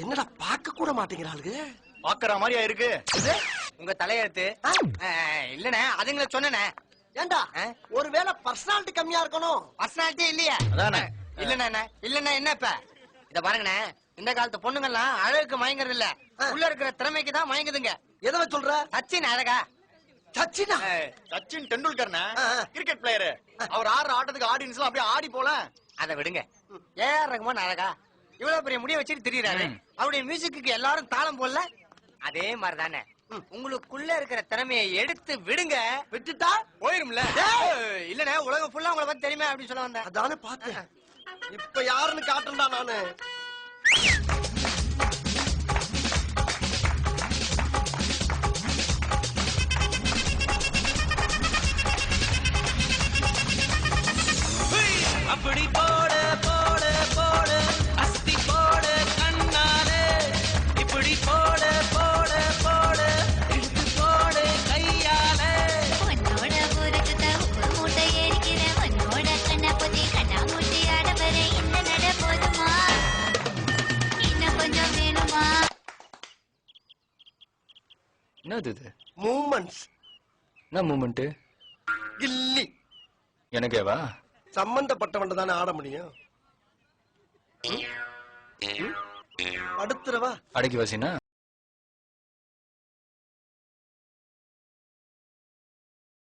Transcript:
என்னடா பார்க்க கூட மாட்டேங்கிறாளுங்க. பாக்குற மாதிரியா இருக்கு உங்க தலையெழுத்து. இல்லண்ணே அதுங்களை சொன்னேனே. ஏண்டா ஒருவேளை பர்சனாலிட்டி கம்மியா இருக்கணும். பர்சனாலிட்டி இல்லையா? அதானே. இல்லண்ணே இல்லண்ணே என்ன இப்ப இத பாருங்கண்ணே, இந்த காலத்து பொண்ணுங்கெல்லாம் அழகுக்கு மயங்குறது இல்ல, உள்ள இருக்கிற திறமைக்கு தான் மயங்குதுங்க. எதை சொல்ற? சச்சின் அழகா? சச்சினா? Sachin Tendulkar cricket player. அவர் ஆடுற ஆட்டத்துக்கு ஆடியன்ஸ் எல்லாம் அப்படியே ஆடி போல. அதை விடுங்க. ஏஆர் ரகுமான் அழகா? இவ்வளவு பெரிய முடிய வச்சுட்டு திரியறாரு. அவருடைய மியூசிக்கு எல்லாரும் தாளம் போடல. அதே மாதிரிதானே உங்களுக்குள்ள இருக்கிற திறமையை எடுத்து விடுங்க. விட்டுட்டா போயிரும்ல. இல்லண்ணே உலகம் ஃபுல்லா உங்களை பத்தி தெரியுமே அப்படின்னு சொல்ல வந்தேன். அதானே பார்த்தேன். இப்ப யாருன்னு காட்டுறா நானு. அப்படி போடு போடு போடு அஸ்தி போடு கண்ணாலே, இப்படி போடு போடு போடு இழுத்து போடு கையாலே. உன்னோட ஊருக்கு உப்பு மூட்டை ஏறிக்கிறேன், உன்னோட கண்ணா பொத்தி கண்ணா மூட்டி ஆடவர இந்த நட போதுமா, இன்னும் கொஞ்சம் வேணுமா? என்னது இது? மூமெண்ட்ஸ். என்ன மூமெண்ட்? கில்லி. எனக்கேவா? சம்பந்தப்பட்டவன் தானே ஆட முடியும். அடுத்துறவா அடக்கி வாசினா